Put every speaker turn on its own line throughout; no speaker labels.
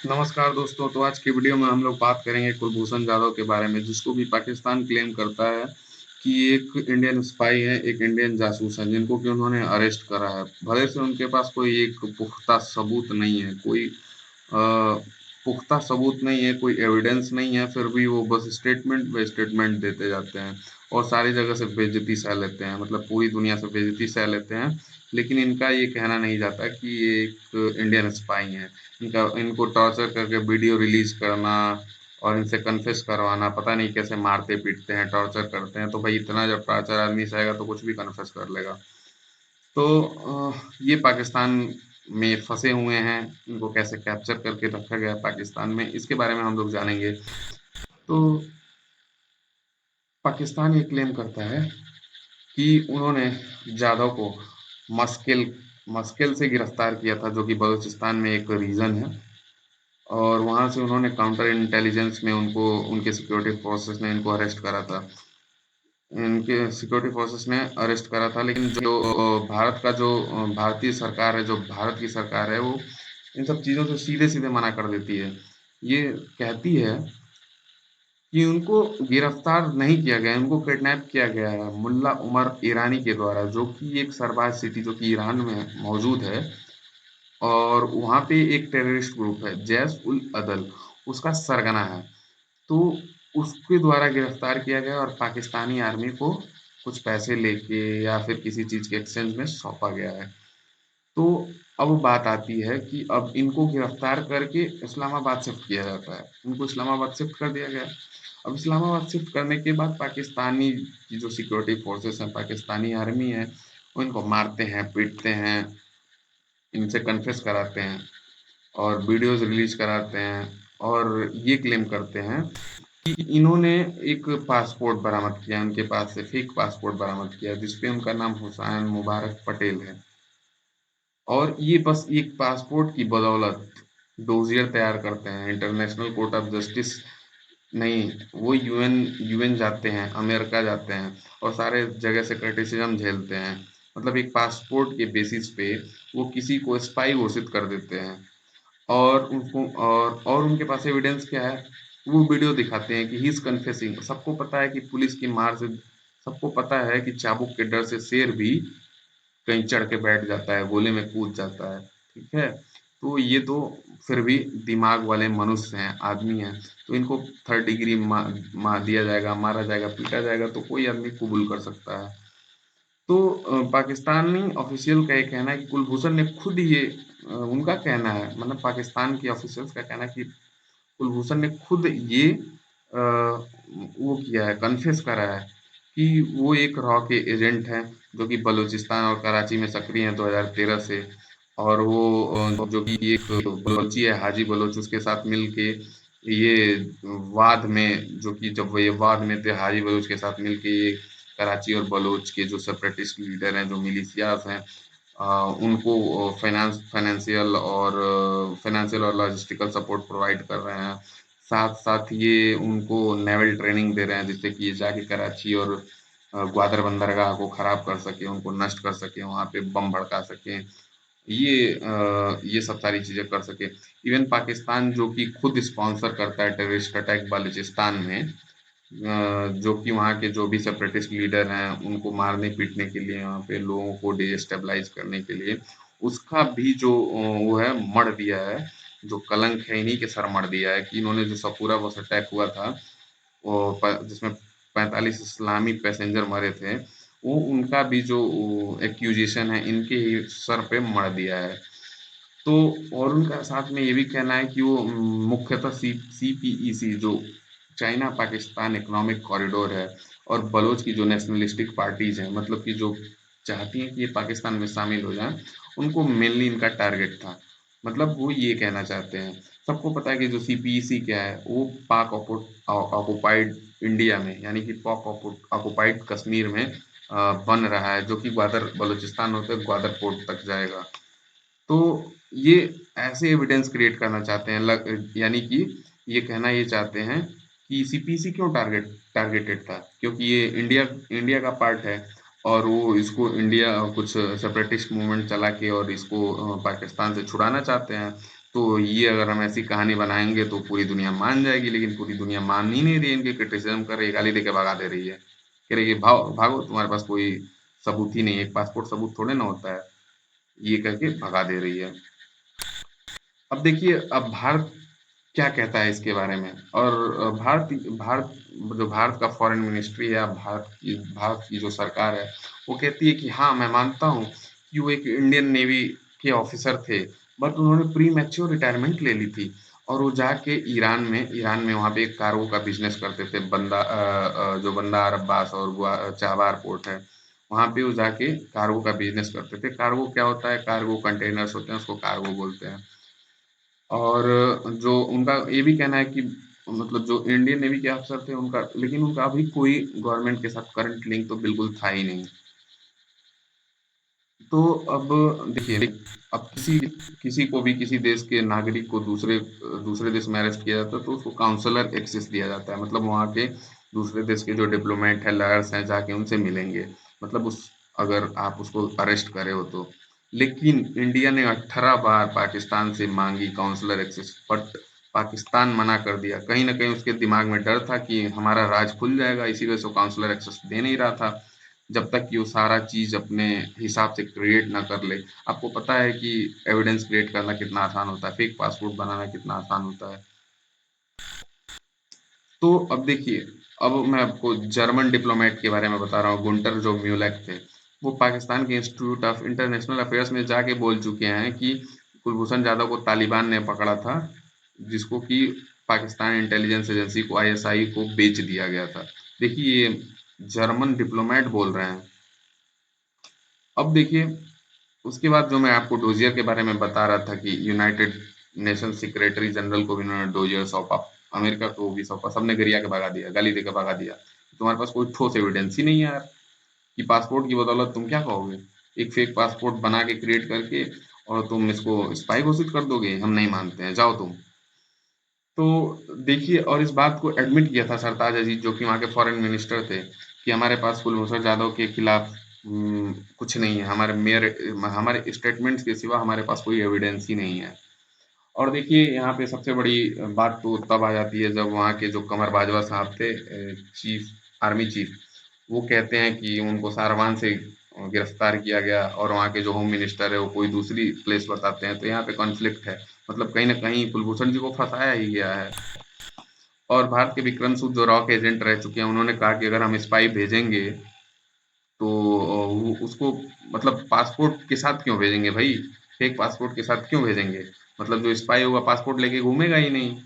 नमस्कार दोस्तों, तो आज की वीडियो में हम लोग बात करेंगे कुलभूषण जाधव के बारे में, जिसको भी पाकिस्तान क्लेम करता है कि एक इंडियन स्पाई है, एक इंडियन जासूस है, जिनको कि उन्होंने अरेस्ट करा है। भले से उनके पास कोई एक पुख्ता सबूत नहीं है, कोई पुख्ता सबूत नहीं है, कोई एविडेंस नहीं है, फिर भी वो बस स्टेटमेंट पे स्टेटमेंट देते जाते हैं और सारी जगह से बेइज्जती सह लेते हैं, मतलब पूरी दुनिया से बेइज्जती सह लेते हैं। लेकिन इनका ये कहना नहीं जाता कि ये एक इंडियन स्पाई है। इनको टॉर्चर करके वीडियो रिलीज करना और इनसे कन्फेस करवाना, पता नहीं कैसे मारते पीटते हैं, टॉर्चर करते हैं। तो भाई इतना जब टॉर्चर आदमी सहेगा तो कुछ भी कन्फेस कर लेगा। तो ये पाकिस्तान में फंसे हुए हैं, इनको कैसे कैप्चर करके रखा गया है पाकिस्तान में, इसके बारे में हम लोग जानेंगे। तो पाकिस्तान ये क्लेम करता है कि उन्होंने जाधव को मस्केल मस्केल से गिरफ्तार किया था, जो कि बलूचिस्तान में एक रीजन है। और वहाँ से उन्होंने काउंटर इंटेलिजेंस में उनको, उनके सिक्योरिटी फोर्सेस ने इनको अरेस्ट करा था। इनके सिक्योरिटी फोर्सेस ने अरेस्ट करा था, लेकिन जो भारत का जो भारतीय सरकार है, जो भारत की सरकार है, वो इन सब चीज़ों से सीधे-सीधे मना कर देती है। ये कहती है कि उनको गिरफ्तार नहीं किया गया है, उनको किडनैप किया गया है मुल्ला उमर ईरानी के द्वारा, जो कि एक सरबाज सिटी जो कि ईरान में मौजूद है। और वहाँ पे एक टेररिस्ट ग्रुप है, जैश उल अदल, उसका सरगना है। तो उसके द्वारा गिरफ्तार किया गया और पाकिस्तानी आर्मी को कुछ पैसे लेके या फिर किसी चीज़ के एक्सचेंज में सौंपा गया है। तो अब बात आती है कि अब इनको गिरफ्तार करके इस्लामाबाद शिफ्ट किया जाता है। इनको इस्लामाबाद शिफ्ट कर दिया गया। अब इस्लामाबाद शिफ्ट करने के बाद पाकिस्तानी की जो सिक्योरिटी फोर्सेस हैं, पाकिस्तानी आर्मी है, वो इनको मारते हैं, पीटते हैं, इनसे कन्फेस कराते हैं और वीडियोज़ रिलीज़ कराते हैं और ये क्लेम करते हैं कि इन्होंने एक पासपोर्ट बरामद किया, उनके पास से फेक पासपोर्ट बरामद किया, जिसपे उनका नाम हुसैन मुबारक पटेल है। और ये बस एक पासपोर्ट की बदौलत डोजियर तैयार करते हैं, इंटरनेशनल कोर्ट ऑफ जस्टिस नहीं, वो यूएन जाते हैं, अमेरिका जाते हैं और सारे जगह से क्रिटिसिज्म झेलते हैं। मतलब एक पासपोर्ट के बेसिस पे वो किसी को स्पाई घोषित कर देते हैं। और उनको और उनके पास एविडेंस क्या है? वो वीडियो दिखाते हैं कि ही इज़ कन्फेसिंग। सबको पता है कि पुलिस की मार से, सबको पता है कि चाबुक के डर से शेर भी कहीं चढ़ के बैठ जाता है, गोले में कूद जाता है, ठीक है? तो ये तो फिर भी दिमाग वाले मनुष्य हैं, आदमी हैं, तो इनको थर्ड डिग्री मार दिया जाएगा, मारा जाएगा, पीटा जाएगा, तो कोई आदमी कबूल कर सकता है। तो पाकिस्तानी ऑफिशियल का ये कहना है कि कुलभूषण ने खुद ये उनका कहना है, मतलब पाकिस्तान के ऑफिशियल्स का कहना है कि कुलभूषण ने खुद ये वो किया है, कन्फेस करा है कि वो एक रॉ के एजेंट हैं, जो कि बलूचिस्तान और कराची में सक्रिय हैं 2013 से। और वो जो कि एक बलोची है, हाजी बलोच, उसके साथ मिल के ये वाद में, जो कि जब वो ये वाद में थे, हाजी बलोच के साथ मिल के ये कराची और बलोच के जो सेपरेटिस्ट लीडर हैं, जो मिलिशियाज हैं, उनको फाइनेंशियल और लॉजिस्टिकल सपोर्ट प्रोवाइड कर रहे हैं। साथ साथ ये उनको नेवल ट्रेनिंग दे रहे हैं, जिससे कि ये जाके कराची और ग्वादर बंदरगाह को खराब कर सके, उनको नष्ट कर सके, वहाँ पे बम भड़का सके, ये सब सारी चीज़ें कर सके। इवन पाकिस्तान, जो कि खुद स्पॉन्सर करता है टेररिस्ट अटैक बलूचिस्तान में, जो कि वहाँ के जो भी सेपरेटिस्ट लीडर हैं, उनको मारने पीटने के लिए, वहाँ पे लोगों को डिस्टेबलाइज करने के लिए, उसका भी जो वो है, मढ़ दिया है, जो कलंक है इन्हीं के सर मढ़ दिया है कि इन्होंने जो सपूरा बस अटैक हुआ था, वो जिसमें 45 इस्लामी पैसेंजर मरे थे, वो उनका भी जो एक्यूजेशन है, इनके ही सर पे मढ़ दिया है। तो और उनका साथ में ये भी कहना है कि वो मुख्यतः सीपीईसी, जो चाइना पाकिस्तान इकोनॉमिक कॉरिडोर है, और बलोच की जो नेशनलिस्टिक पार्टीज हैं, मतलब कि जो चाहती हैं कि ये पाकिस्तान में शामिल हो जाएं, उनको मेनली इनका टारगेट था। मतलब वो ये कहना चाहते हैं, सबको पता है कि जो सीपीईसी क्या है, वो पाक ऑक्युपाइड इंडिया में, यानी कि पाक ऑक्युपाइड कश्मीर में बन रहा है, जो कि ग्वादर बलूचिस्तान होकर ग्वादर पोर्ट तक जाएगा। तो ये ऐसे एविडेंस क्रिएट करना चाहते हैं, यानी कि ये कहना ये चाहते हैं कि सीपीसी क्यों टारगेटेड था, क्योंकि ये इंडिया इंडिया का पार्ट है और वो इसको इंडिया कुछ सेपरेटिस्ट मूवमेंट चला के और इसको पाकिस्तान से छुड़ाना चाहते हैं। तो ये अगर हम ऐसी कहानी बनाएंगे तो पूरी दुनिया मान जाएगी, लेकिन पूरी दुनिया मान ही नहीं रही, इनकी क्रिटिसिज्म कर रही है, गाली देके भगा दे रही है, कह रही है भागो भागो, तुम्हारे पास कोई सबूत ही नहीं है, एक पासपोर्ट सबूत थोड़े ना होता है, ये करके भगा दे रही है। अब देखिए, अब भारत क्या कहता है इसके बारे में, और भारत भारत जो भारत का फॉरेन मिनिस्ट्री है, भारत की जो सरकार है, वो कहती है कि हाँ, मैं मानता हूँ कि वो एक इंडियन नेवी के ऑफिसर थे, बट उन्होंने प्री मैच्योर रिटायरमेंट ले ली थी, और वो जाके ईरान में वहाँ पे एक कार्गो का बिजनेस करते थे, जो बंदर अब्बास और चाबार पोर्ट है, वहाँ पे वो जाके कार्गो का बिजनेस करते थे। कार्गो क्या होता है? कार्गो कंटेनर्स होते हैं, उसको कार्गो बोलते हैं। और जो उनका ये भी कहना है कि मतलब जो इंडियन नेवी के अफसर थे उनका, लेकिन उनका अभी कोई गवर्नमेंट के साथ करंट लिंक तो बिल्कुल था ही नहीं। तो अब देखिए, अब किसी किसी को भी, किसी देश के नागरिक को दूसरे देश में अरेस्ट किया जाता है तो उसको काउंसलर एक्सेस दिया जाता है, मतलब वहाँ के दूसरे देश के जो डिप्लोमेट है, लॉयर्स हैं, जाके उनसे मिलेंगे, मतलब उस अगर आप उसको अरेस्ट करे हो तो। लेकिन इंडिया ने 18 बार पाकिस्तान से मांगी काउंसलर एक्सेस, बट पाकिस्तान मना कर दिया। कहीं ना कहीं उसके दिमाग में डर था कि हमारा राज खुल जाएगा, इसी वजह से वो काउंसलर एक्सेस दे नहीं रहा था, जब तक कि वो सारा चीज अपने हिसाब से क्रिएट ना कर ले। आपको पता है कि एविडेंस क्रिएट करना कितना आसान होता है, फेक पासपोर्ट बनाना कितना आसान होता है। तो अब देखिए, अब मैं आपको जर्मन डिप्लोमेट के बारे में बता रहा हूँ, गुंटर जो म्यूलेक थे। वो पाकिस्तान के इंस्टीट्यूट ऑफ इंटरनेशनल अफेयर्स में जाके बोल चुके हैं कि कुलभूषण जाधव को तालिबान ने पकड़ा था, जिसको कि पाकिस्तान इंटेलिजेंस एजेंसी को, आईएसआई को बेच दिया गया था। देखिए, ये जर्मन डिप्लोमेट बोल रहे हैं। अब देखिए, उसके बाद जो मैं आपको डोजियर के बारे में बता रहा था कि यूनाइटेड नेशन सेक्रेटरी जनरल को भी उन्होंने डोजियर सौंपा, अमेरिका को भी सौंपा, सबने गरिया के भगा दिया, गाली देकर भगा दिया। तुम्हारे पास कोई ठोस एविडेंस ही नहीं है यार, कि पासपोर्ट की बदौलत तुम क्या कहोगे, एक फेक पासपोर्ट बना के क्रिएट करके और तुम इसको स्पाई घोषित कर दोगे, हम नहीं मानते हैं, जाओ तुम। तो देखिए, और इस बात को एडमिट किया था सरताज अजीज, जो कि वहाँ के फॉरेन मिनिस्टर थे, कि हमारे पास कुलभूषण जाधव के खिलाफ कुछ नहीं है, हमारे स्टेटमेंट्स के सिवा हमारे पास कोई एविडेंस ही नहीं है। और देखिए, यहाँ पे सबसे बड़ी बात तो तब आ जाती है जब वहाँ के जो कमर बाजवा साहब थे, चीफ आर्मी चीफ, वो कहते हैं कि उनको सारवान से गिरफ्तार किया गया, और वहाँ के जो होम मिनिस्टर है वो कोई दूसरी प्लेस बताते हैं, तो यहाँ पे कॉन्फ्लिक्ट है, मतलब कहीं ना कहीं कुलभूषण जी को फंसाया ही गया है। और भारत के विक्रम सूद जो रॉक एजेंट रह चुके हैं, उन्होंने कहा कि अगर हम स्पाई भेजेंगे तो उसको, मतलब पासपोर्ट के साथ क्यों भेजेंगे भाई, फेक पासपोर्ट के साथ क्यों भेजेंगे, मतलब जो स्पाई होगा पासपोर्ट लेके घूमेगा ही नहीं।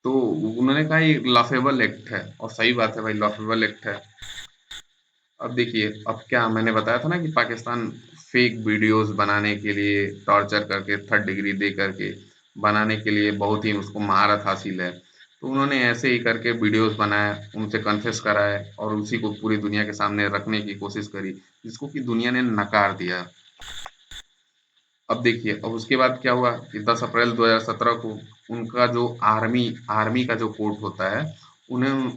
तो उन्होंने कहा ये लॉफेबल एक्ट है, और सही बात है भाई, लॉफेबल एक्ट है। अब देखिए, अब क्या मैंने बताया था ना कि पाकिस्तान फेक वीडियोस बनाने के लिए, टॉर्चर करके, थर्ड डिग्री दे करके बनाने के लिए बहुत ही उसको महारत हासिल है। तो उन्होंने ऐसे ही करके वीडियोस बनाए, उनसे कन्फेस कराए, और उसी को पूरी दुनिया के सामने रखने की कोशिश करी, जिसको कि दुनिया ने नकार दिया। अब देखिए, अब उसके बाद क्या हुआ कि 10 अप्रैल 2017 को उनका जो आर्मी आर्मी का जो कोर्ट होता है, उन्हें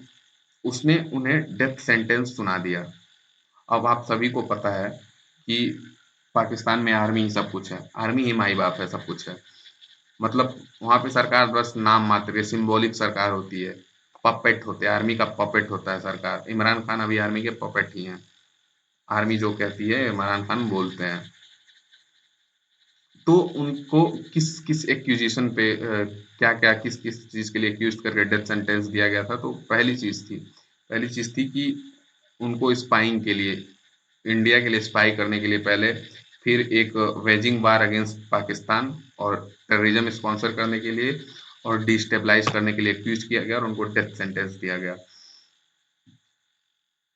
उसने उन्हें डेथ सेंटेंस सुना दिया। अब आप सभी को पता है कि पाकिस्तान में आर्मी ही सब कुछ है, आर्मी ही माई बाप है, सब कुछ है, मतलब वहां पे सरकार बस नाम मात्र, सिंबॉलिक सरकार होती है, पपेट होते हैं, आर्मी का पपेट होता है सरकार। इमरान खान अभी आर्मी के पपेट ही हैं, आर्मी जो कहती है इमरान खान बोलते हैं। तो उनको किस किस एक्यूजेशन पे, क्या क्या किस किस चीज के लिए एक्यूज करके डेथ सेंटेंस दिया गया था, तो पहली चीज थी कि उनको स्पाइंग के लिए, इंडिया के लिए स्पाई करने के लिए पहले, फिर एक वेजिंग वार अगेंस्ट पाकिस्तान और टेररिज्म स्पॉन्सर करने के लिए, और डिस्टेबलाइज करने के लिए एक्यूज किया गया, और उनको डेथ सेंटेंस दिया गया।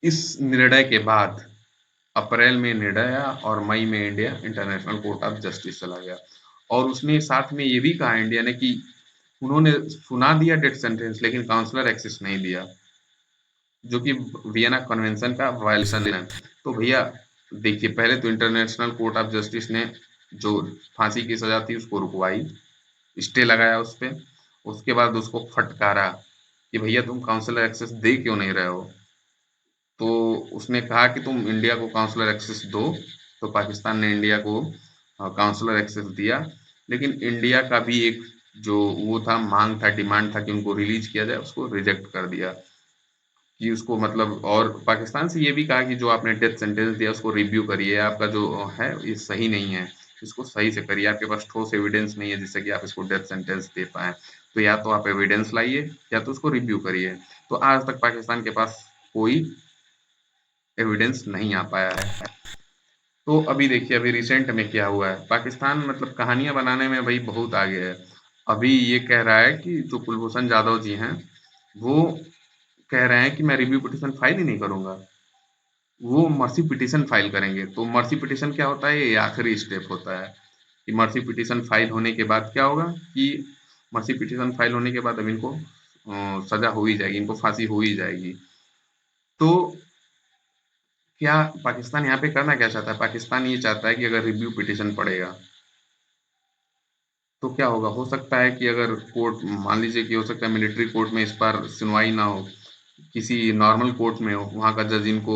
इस निर्णय के बाद अप्रैल में निर्णय आया, और मई में India international court of justice चला गया। और उसने साथ में ये भी कहा इंडिया ने कि उन्होंने सुना दिया डेथ सेंटेंस, लेकिन काउंसलर एक्सेस नहीं दिया, जो कि वियना कन्वेंशन का वायलेशन है। तो भैया देखिए, पहले तो इंटरनेशनल कोर्ट ऑफ जस्टिस ने जो फांसी की सजा थी उसको रुकवाई, स्टे लगाया उस पे। उसके बाद उसको फटकारा कि भैया तुम काउंसलर एक्सेस दे क्यों नहीं रहे हो। तो उसने कहा कि तुम इंडिया को काउंसलर एक्सेस दो, तो पाकिस्तान ने इंडिया को काउंसलर एक्सेस दिया, लेकिन इंडिया का भी एक जो वो था, मांग था, डिमांड था कि उनको रिलीज किया जाए, उसको रिजेक्ट कर दिया कि उसको मतलब, और पाकिस्तान से ये भी कहा कि जो आपने डेथ सेंटेंस दिया उसको रिव्यू करिए, आपका जो है ये सही नहीं है, इसको सही से करिए, आपके पास ठोस एविडेंस नहीं है जिससे कि आप इसको डेथ सेंटेंस दे पाए, तो या तो आप एविडेंस लाइए या तो उसको रिव्यू करिए। तो आज तक पाकिस्तान के पास कोई एविडेंस नहीं आ पाया है। तो अभी देखिए, अभी रिसेंट में क्या हुआ है, पाकिस्तान मतलब कहानियां बनाने में भाई बहुत आगे है। अभी ये कह रहा है कि जो कुलभूषण जाधव जी हैं, वो कह रहे हैं कि मैं रिव्यू पिटीशन फाइल ही नहीं करूंगा, वो मर्सी पिटीशन फाइल करेंगे। तो मर्सी पिटीशन क्या होता है, ये आखिरी स्टेप होता है कि मर्सी पिटीशन फाइल होने के बाद क्या होगा कि मर्सी पिटीशन फाइल होने के बाद अब इनको सजा हो ही जाएगी, इनको फांसी हो ही जाएगी। तो क्या पाकिस्तान यहाँ पे करना क्या चाहता है, पाकिस्तान ये चाहता है कि अगर रिव्यू पिटीशन पड़ेगा तो क्या होगा, हो सकता है कि अगर कोर्ट, मान लीजिए कि हो सकता है मिलिट्री कोर्ट में इस बार सुनवाई ना हो, किसी नॉर्मल कोर्ट में हो, वहाँ का जज इनको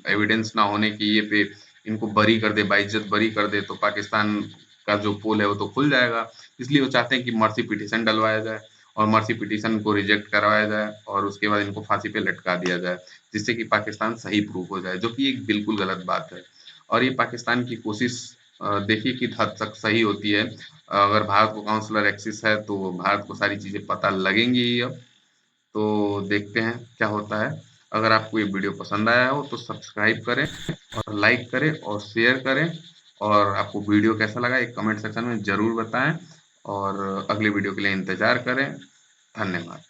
एविडेंस ना होने की ये पे इनको बरी कर दे, बाइज्जत बरी कर दे, तो पाकिस्तान का जो पोल है वो तो खुल जाएगा। इसलिए वो चाहते हैं कि मर्सी पिटीशन डलवाया जाए और मर्सी पिटीशन को रिजेक्ट करवाया जाए और उसके बाद इनको फांसी पे लटका दिया जाए, जिससे कि पाकिस्तान सही प्रूफ हो जाए, जो कि एक बिल्कुल गलत बात है। और ये पाकिस्तान की कोशिश देखिए किस हद तक सही होती है। अगर भारत को काउंसलर एक्सिस है तो भारत को सारी चीजें पता लगेंगी ही अब। तो देखते हैं क्या होता है। अगर आपको ये वीडियो पसंद आया हो तो सब्सक्राइब करें और लाइक करें और शेयर करें, और आपको वीडियो कैसा लगा एक कमेंट सेक्शन में जरूर बताएं, और अगले वीडियो के लिए इंतजार करें। धन्यवाद।